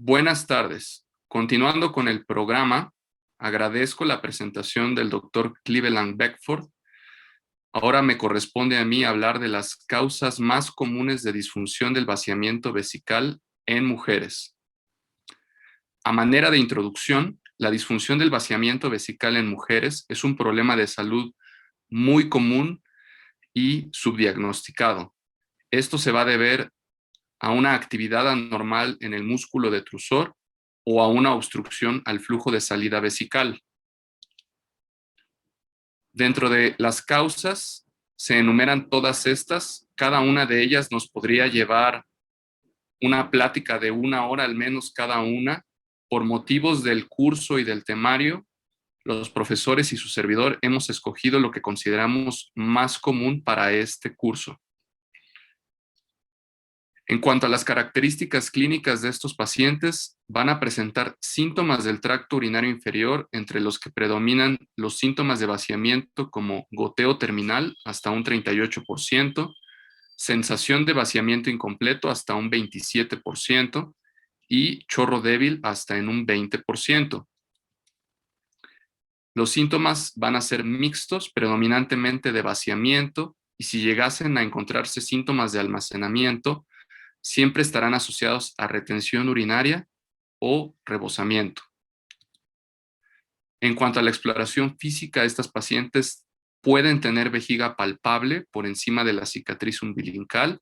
Buenas tardes. Continuando con el programa, agradezco la presentación del doctor Cleveland Beckford. Ahora me corresponde a mí hablar de las causas más comunes de disfunción del vaciamiento vesical en mujeres. A manera de introducción, la disfunción del vaciamiento vesical en mujeres es un problema de salud muy común y subdiagnosticado. Esto se va a deber a una actividad anormal en el músculo detrusor o a una obstrucción al flujo de salida vesical. Dentro de las causas se enumeran todas estas. Cada una de ellas nos podría llevar una plática de 1 hora al menos cada una. Por motivos del curso y del temario, los profesores y su servidor hemos escogido lo que consideramos más común para este curso. En cuanto a las características clínicas de estos pacientes, van a presentar síntomas del tracto urinario inferior, entre los que predominan los síntomas de vaciamiento como goteo terminal hasta un 38%, sensación de vaciamiento incompleto hasta un 27% y chorro débil hasta en un 20%. Los síntomas van a ser mixtos, predominantemente de vaciamiento, y si llegasen a encontrarse síntomas de almacenamiento, siempre estarán asociados a retención urinaria o rebosamiento. En cuanto a la exploración física, estas pacientes pueden tener vejiga palpable por encima de la cicatriz umbilical,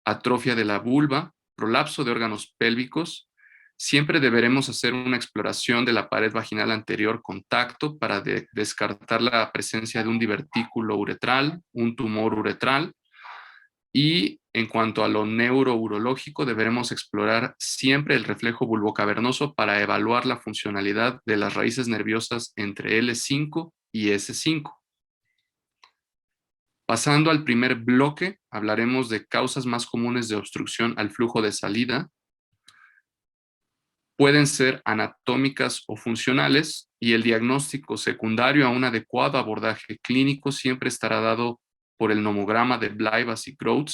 atrofia de la vulva, prolapso de órganos pélvicos. Siempre deberemos hacer una exploración de la pared vaginal anterior con tacto para descartar la presencia de un divertículo uretral, un tumor uretral. Y en cuanto a lo neurourológico, deberemos explorar siempre el reflejo vulvocavernoso para evaluar la funcionalidad de las raíces nerviosas entre L5 y S5. Pasando al primer bloque, hablaremos de causas más comunes de obstrucción al flujo de salida. Pueden ser anatómicas o funcionales, y el diagnóstico secundario a un adecuado abordaje clínico siempre estará dado por el nomograma de Bleibas y Groth,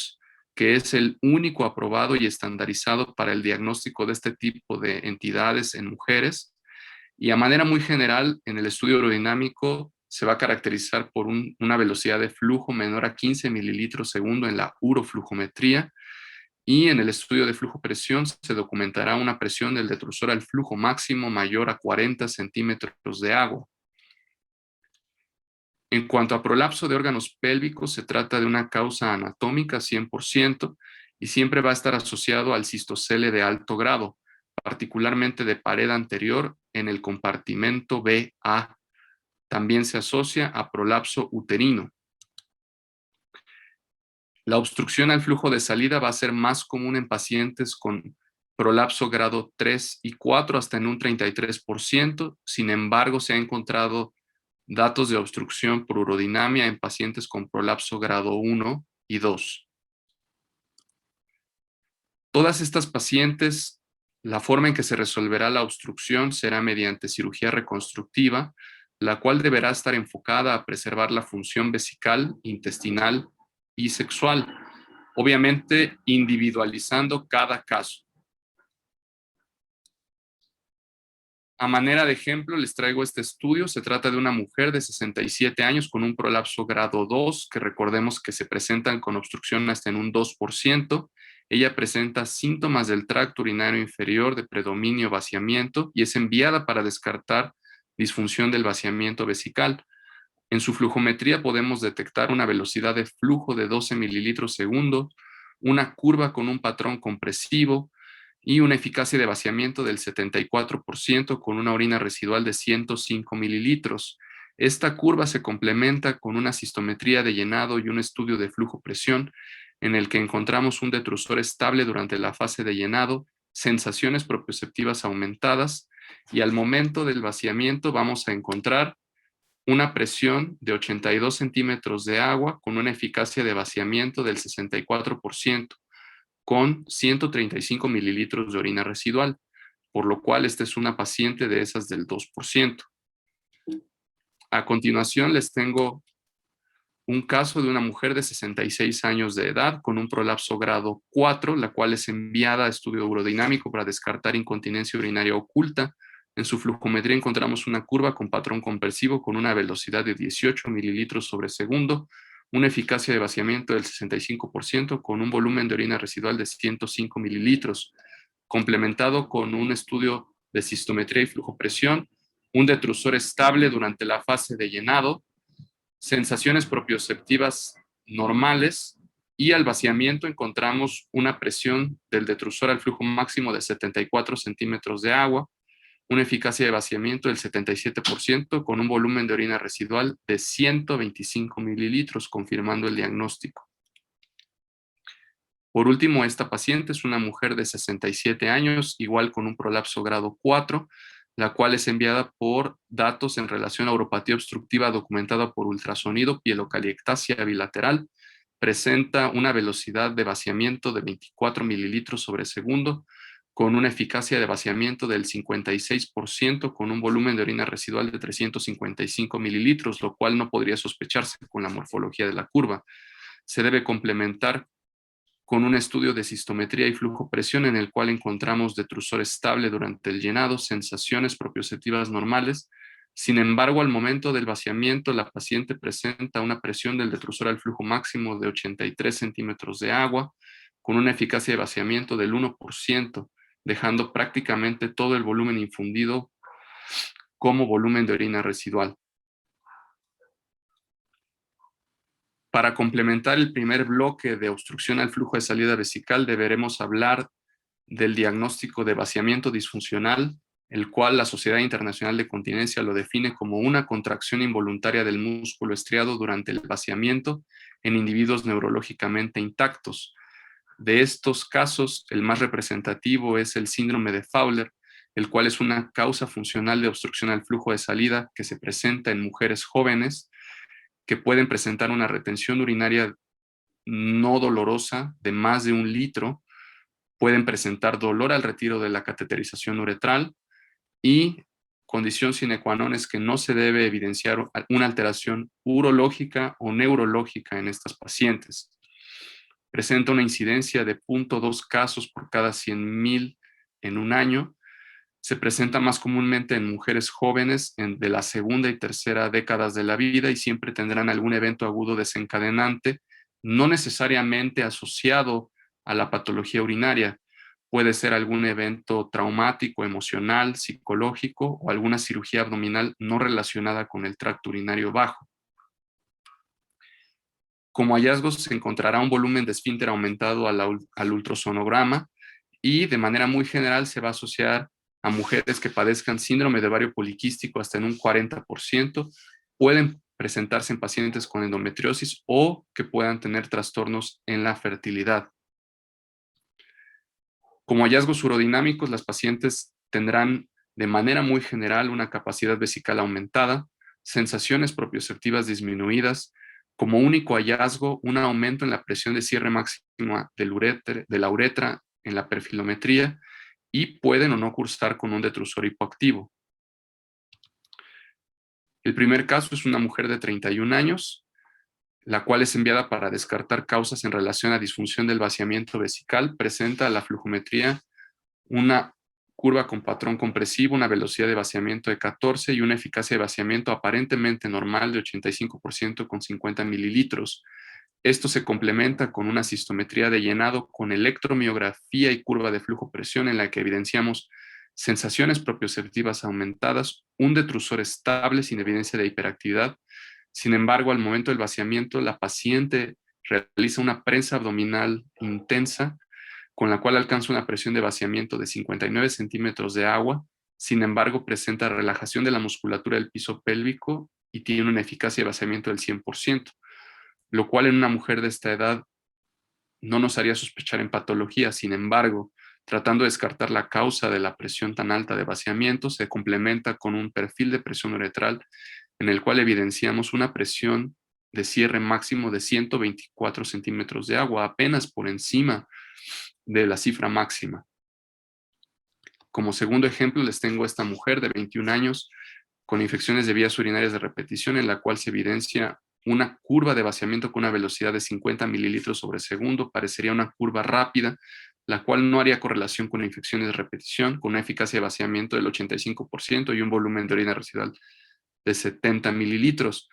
que es el único aprobado y estandarizado para el diagnóstico de este tipo de entidades en mujeres. Y a manera muy general, en el estudio urodinámico se va a caracterizar por una velocidad de flujo menor a 15 mililitros segundo en la uroflujometría, y en el estudio de flujo-presión se documentará una presión del detrusor al flujo máximo mayor a 40 centímetros de agua. En cuanto a prolapso de órganos pélvicos, se trata de una causa anatómica 100% y siempre va a estar asociado al cistocele de alto grado, particularmente de pared anterior en el compartimento BA. También se asocia a prolapso uterino. La obstrucción al flujo de salida va a ser más común en pacientes con prolapso grado 3 y 4 hasta en un 33%. Sin embargo, se ha encontrado datos de obstrucción por urodinamia en pacientes con prolapso grado 1 y 2. Todas estas pacientes, la forma en que se resolverá la obstrucción será mediante cirugía reconstructiva, la cual deberá estar enfocada a preservar la función vesical, intestinal y sexual, obviamente individualizando cada caso. A manera de ejemplo, les traigo este estudio. Se trata de una mujer de 67 años con un prolapso grado 2, que recordemos que se presentan con obstrucción hasta en un 2%. Ella presenta síntomas del tracto urinario inferior de predominio vaciamiento y es enviada para descartar disfunción del vaciamiento vesical. En su flujometría podemos detectar una velocidad de flujo de 12 mililitros segundo, una curva con un patrón compresivo y una eficacia de vaciamiento del 74% con una orina residual de 105 mililitros. Esta curva se complementa con una cistometría de llenado y un estudio de flujo-presión en el que encontramos un detrusor estable durante la fase de llenado, sensaciones proprioceptivas aumentadas, y al momento del vaciamiento vamos a encontrar una presión de 82 centímetros de agua con una eficacia de vaciamiento del 64%, con 135 mililitros de orina residual, por lo cual esta es una paciente de esas del 2%. A continuación les tengo un caso de una mujer de 66 años de edad con un prolapso grado 4, la cual es enviada a estudio urodinámico para descartar incontinencia urinaria oculta. En su flujometría encontramos una curva con patrón compresivo con una velocidad de 18 mililitros sobre segundo, una eficacia de vaciamiento del 65% con un volumen de orina residual de 105 mililitros, complementado con un estudio de cistometría y flujopresión, un detrusor estable durante la fase de llenado, sensaciones propioceptivas normales, y al vaciamiento encontramos una presión del detrusor al flujo máximo de 74 centímetros de agua, una eficacia de vaciamiento del 77% con un volumen de orina residual de 125 mililitros, confirmando el diagnóstico. Por último, esta paciente es una mujer de 67 años, igual con un prolapso grado 4, la cual es enviada por datos en relación a uropatía obstructiva documentada por ultrasonido, pielocaliectasia bilateral. Presenta una velocidad de vaciamiento de 24 mililitros sobre segundo, con una eficacia de vaciamiento del 56%, con un volumen de orina residual de 355 mililitros, lo cual no podría sospecharse con la morfología de la curva. Se debe complementar con un estudio de cistometría y flujopresión en el cual encontramos detrusor estable durante el llenado, sensaciones propioceptivas normales. Sin embargo, al momento del vaciamiento, la paciente presenta una presión del detrusor al flujo máximo de 83 centímetros de agua, con una eficacia de vaciamiento del 1%, dejando prácticamente todo el volumen infundido como volumen de orina residual. Para complementar el primer bloque de obstrucción al flujo de salida vesical, deberemos hablar del diagnóstico de vaciamiento disfuncional, el cual la Sociedad Internacional de Continencia lo define como una contracción involuntaria del músculo estriado durante el vaciamiento en individuos neurológicamente intactos. De estos casos, el más representativo es el síndrome de Fowler, el cual es una causa funcional de obstrucción al flujo de salida que se presenta en mujeres jóvenes que pueden presentar una retención urinaria no dolorosa de más de 1 litro, pueden presentar dolor al retiro de la cateterización uretral y condición sine qua non es que no se debe evidenciar una alteración urológica o neurológica en estas pacientes. Presenta una incidencia de 0.2 casos por cada 100,000 en un año. Se presenta más comúnmente en mujeres jóvenes de la segunda y tercera décadas de la vida y siempre tendrán algún evento agudo desencadenante, no necesariamente asociado a la patología urinaria. Puede ser algún evento traumático, emocional, psicológico o alguna cirugía abdominal no relacionada con el tracto urinario bajo. Como hallazgos se encontrará un volumen de esfínter aumentado al ultrasonograma y de manera muy general se va a asociar a mujeres que padezcan síndrome de ovario poliquístico hasta en un 40%, pueden presentarse en pacientes con endometriosis o que puedan tener trastornos en la fertilidad. Como hallazgos urodinámicos, las pacientes tendrán de manera muy general una capacidad vesical aumentada, sensaciones propioceptivas disminuidas, como único hallazgo un aumento en la presión de cierre máxima de la uretra en la perfilometría y pueden o no cursar con un detrusor hipoactivo. El primer caso es una mujer de 31 años, la cual es enviada para descartar causas en relación a disfunción del vaciamiento vesical. Presenta la flujometría una curva con patrón compresivo, una velocidad de vaciamiento de 14 y una eficacia de vaciamiento aparentemente normal de 85% con 50 mililitros. Esto se complementa con una cistometría de llenado con electromiografía y curva de flujo-presión en la que evidenciamos sensaciones propioceptivas aumentadas, un detrusor estable sin evidencia de hiperactividad. Sin embargo, al momento del vaciamiento, la paciente realiza una prensa abdominal intensa con la cual alcanza una presión de vaciamiento de 59 centímetros de agua. Sin embargo, presenta relajación de la musculatura del piso pélvico y tiene una eficacia de vaciamiento del 100%, lo cual en una mujer de esta edad no nos haría sospechar en patología. Sin embargo, tratando de descartar la causa de la presión tan alta de vaciamiento, se complementa con un perfil de presión uretral en el cual evidenciamos una presión de cierre máximo de 124 centímetros de agua, apenas por encima de la cifra máxima. Como segundo ejemplo, les tengo a esta mujer de 21 años con infecciones de vías urinarias de repetición, en la cual se evidencia una curva de vaciamiento con una velocidad de 50 mililitros sobre segundo. Parecería una curva rápida, la cual no haría correlación con infecciones de repetición, con una eficacia de vaciamiento del 85% y un volumen de orina residual de 70 mililitros.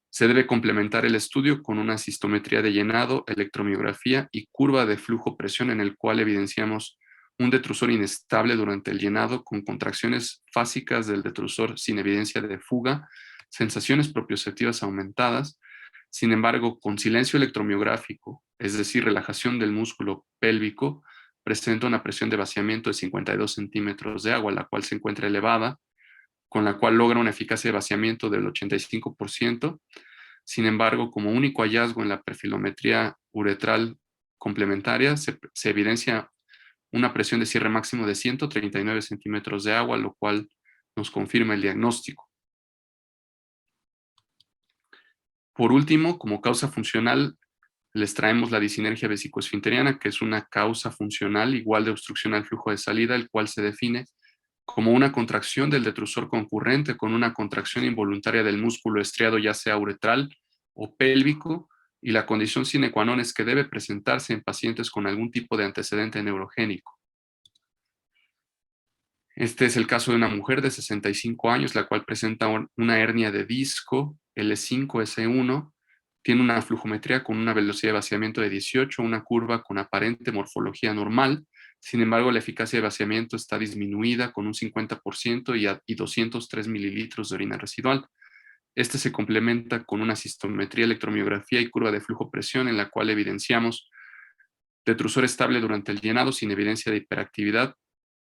Se debe complementar el estudio con una cistometría de llenado, electromiografía y curva de flujo-presión, en el cual evidenciamos un detrusor inestable durante el llenado con contracciones fásicas del detrusor sin evidencia de fuga, sensaciones propioceptivas aumentadas. Sin embargo, con silencio electromiográfico, es decir, relajación del músculo pélvico, presenta una presión de vaciamiento de 52 centímetros de agua, la cual se encuentra elevada, con la cual logra una eficacia de vaciamiento del 85%. Sin embargo, como único hallazgo en la perfilometría uretral complementaria, se evidencia una presión de cierre máximo de 139 centímetros de agua, lo cual nos confirma el diagnóstico. Por último, como causa funcional, les traemos la disinergia vesicoesfinteriana, que es una causa funcional igual de obstrucción al flujo de salida, el cual se define como una contracción del detrusor concurrente con una contracción involuntaria del músculo estriado, ya sea uretral o pélvico, y la condición sine qua non es que debe presentarse en pacientes con algún tipo de antecedente neurogénico. Este es el caso de una mujer de 65 años, la cual presenta una hernia de disco L5-S1, tiene una flujometría con una velocidad de vaciamiento de 18, una curva con aparente morfología normal. Sin embargo, la eficacia de vaciamiento está disminuida con un 50% y 203 mililitros de orina residual. Este se complementa con una cistometría, electromiografía y curva de flujo-presión, en la cual evidenciamos detrusor estable durante el llenado sin evidencia de hiperactividad,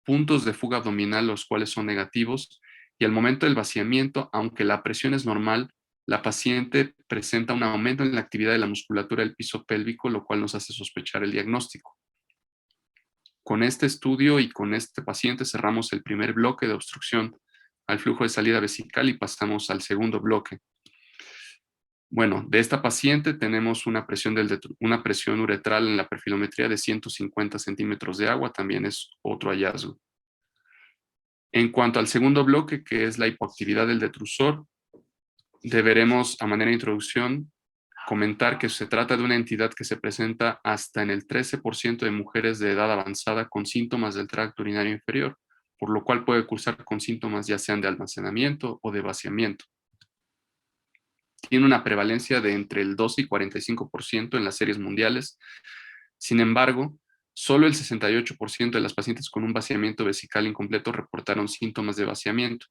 puntos de fuga abdominal los cuales son negativos, y al momento del vaciamiento, aunque la presión es normal, la paciente presenta un aumento en la actividad de la musculatura del piso pélvico, lo cual nos hace sospechar el diagnóstico. Con este estudio y con este paciente cerramos el primer bloque de obstrucción al flujo de salida vesical y pasamos al segundo bloque. Bueno, de esta paciente tenemos una presión uretral en la perfilometría de 150 centímetros de agua, también es otro hallazgo. En cuanto al segundo bloque, que es la hipoactividad del detrusor, deberemos, a manera de introducción, comentar que se trata de una entidad que se presenta hasta en el 13% de mujeres de edad avanzada con síntomas del tracto urinario inferior, por lo cual puede cursar con síntomas ya sean de almacenamiento o de vaciamiento. Tiene una prevalencia de entre el 12 y 45% en las series mundiales. Sin embargo, solo el 68% de las pacientes con un vaciamiento vesical incompleto reportaron síntomas de vaciamiento.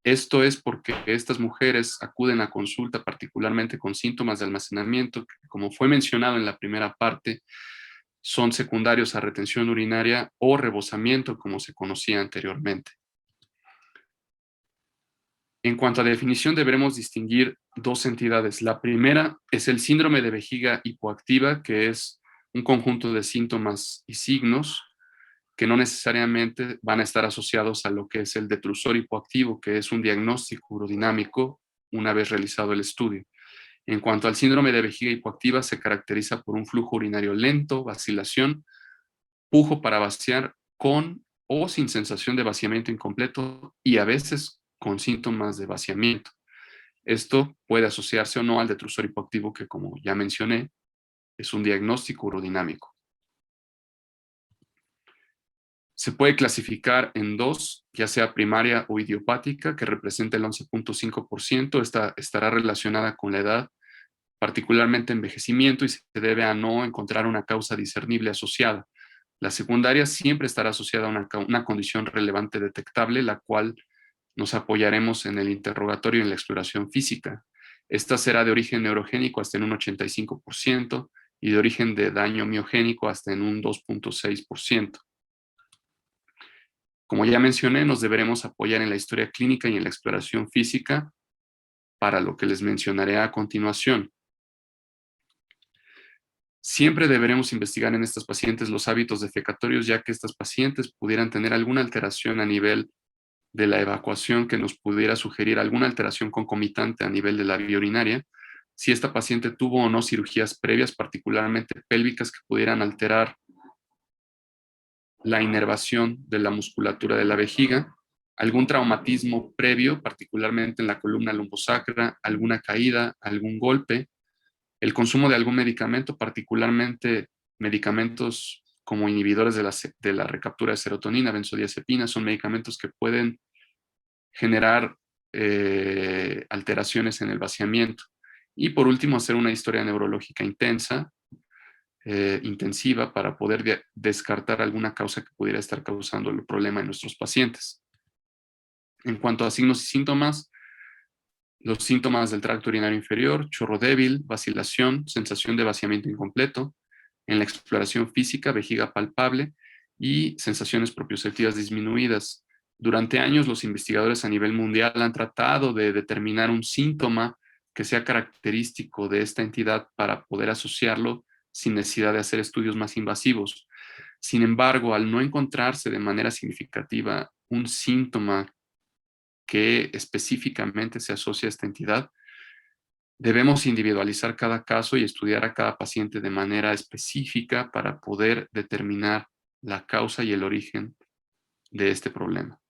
Esto es porque estas mujeres acuden a consulta particularmente con síntomas de almacenamiento, que, como fue mencionado en la primera parte, son secundarios a retención urinaria o rebosamiento, como se conocía anteriormente. En cuanto a definición, deberemos distinguir dos entidades. La primera es el síndrome de vejiga hipoactiva, que es un conjunto de síntomas y signos que no necesariamente van a estar asociados a lo que es el detrusor hipoactivo, que es un diagnóstico urodinámico una vez realizado el estudio. En cuanto al síndrome de vejiga hipoactiva, se caracteriza por un flujo urinario lento, vacilación, pujo para vaciar con o sin sensación de vaciamiento incompleto y a veces con síntomas de vaciamiento. Esto puede asociarse o no al detrusor hipoactivo, que, como ya mencioné, es un diagnóstico urodinámico. Se puede clasificar en dos, ya sea primaria o idiopática, que representa el 11.5%. Esta estará relacionada con la edad, particularmente envejecimiento, y se debe a no encontrar una causa discernible asociada. La secundaria siempre estará asociada a una condición relevante detectable, la cual nos apoyaremos en el interrogatorio y en la exploración física. Esta será de origen neurogénico hasta en un 85% y de origen de daño miogénico hasta en un 2.6%. Como ya mencioné, nos deberemos apoyar en la historia clínica y en la exploración física para lo que les mencionaré a continuación. Siempre deberemos investigar en estas pacientes los hábitos defecatorios, ya que estas pacientes pudieran tener alguna alteración a nivel de la evacuación que nos pudiera sugerir alguna alteración concomitante a nivel de la vía urinaria. Si esta paciente tuvo o no cirugías previas, particularmente pélvicas, que pudieran alterar la inervación de la musculatura de la vejiga, algún traumatismo previo, particularmente en la columna lumbosacra, alguna caída, algún golpe, el consumo de algún medicamento, particularmente medicamentos como inhibidores de la recaptura de serotonina, benzodiazepinas, son medicamentos que pueden generar alteraciones en el vaciamiento. Y por último, hacer una historia neurológica intensiva para poder descartar alguna causa que pudiera estar causando el problema en nuestros pacientes. En cuanto a signos y síntomas, los síntomas del tracto urinario inferior: chorro débil, vacilación, sensación de vaciamiento incompleto. En la exploración física, vejiga palpable y sensaciones propioceptivas disminuidas. Durante años, los investigadores a nivel mundial han tratado de determinar un síntoma que sea característico de esta entidad para poder asociarlo sin necesidad de hacer estudios más invasivos. Sin embargo, al no encontrarse de manera significativa un síntoma que específicamente se asocia a esta entidad, debemos individualizar cada caso y estudiar a cada paciente de manera específica para poder determinar la causa y el origen de este problema.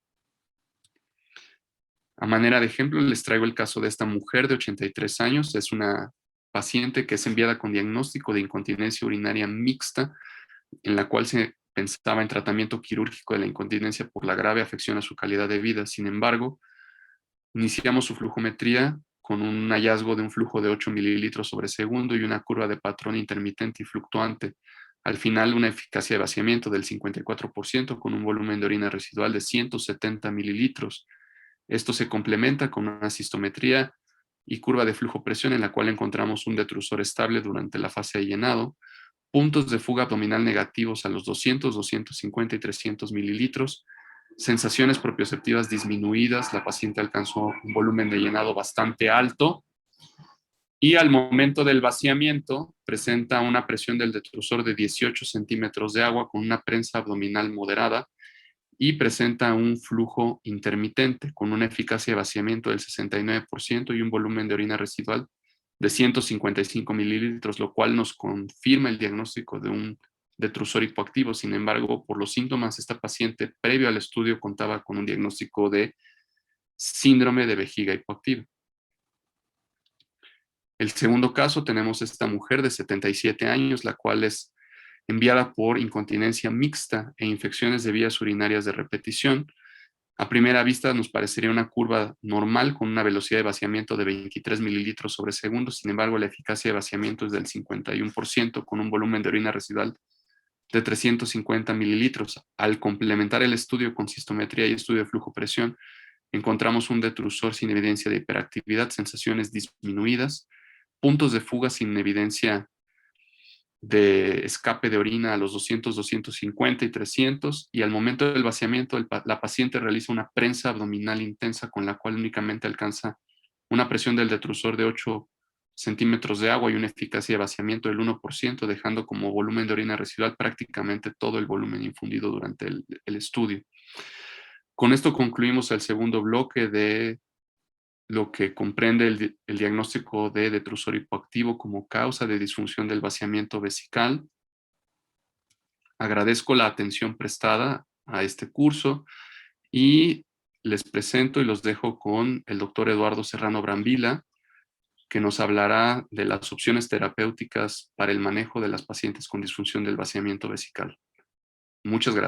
A manera de ejemplo, les traigo el caso de esta mujer de 83 años. Es una paciente que es enviada con diagnóstico de incontinencia urinaria mixta, en la cual se pensaba en tratamiento quirúrgico de la incontinencia por la grave afección a su calidad de vida. Sin embargo, iniciamos su flujometría con un hallazgo de un flujo de 8 mililitros sobre segundo y una curva de patrón intermitente y fluctuante. Al final, una eficacia de vaciamiento del 54% con un volumen de orina residual de 170 mililitros. Esto se complementa con una cistometría y curva de flujo-presión en la cual encontramos un detrusor estable durante la fase de llenado, puntos de fuga abdominal negativos a los 200, 250 y 300 mililitros, sensaciones propioceptivas disminuidas, la paciente alcanzó un volumen de llenado bastante alto y al momento del vaciamiento presenta una presión del detrusor de 18 centímetros de agua con una prensa abdominal moderada y presenta un flujo intermitente con una eficacia de vaciamiento del 69% y un volumen de orina residual de 155 mililitros, lo cual nos confirma el diagnóstico de un detrusor hipoactivo. Sin embargo, por los síntomas, esta paciente previo al estudio contaba con un diagnóstico de síndrome de vejiga hipoactiva. El segundo caso, tenemos esta mujer de 77 años, la cual es enviada por incontinencia mixta e infecciones de vías urinarias de repetición. A primera vista nos parecería una curva normal con una velocidad de vaciamiento de 23 mililitros sobre segundo. Sin embargo, la eficacia de vaciamiento es del 51% con un volumen de orina residual de 350 mililitros. Al complementar el estudio con cistometría y estudio de flujo-presión, encontramos un detrusor sin evidencia de hiperactividad, sensaciones disminuidas, puntos de fuga sin evidencia de escape de orina a los 200, 250 y 300, y al momento del vaciamiento la paciente realiza una prensa abdominal intensa con la cual únicamente alcanza una presión del detrusor de 8 centímetros de agua y una eficacia de vaciamiento del 1%, dejando como volumen de orina residual prácticamente todo el volumen infundido durante el estudio. Con esto concluimos el segundo bloque de lo que comprende el diagnóstico de detrusor hipoactivo como causa de disfunción del vaciamiento vesical. Agradezco la atención prestada a este curso y les presento y los dejo con el doctor Eduardo Serrano Brambila, que nos hablará de las opciones terapéuticas para el manejo de las pacientes con disfunción del vaciamiento vesical. Muchas gracias.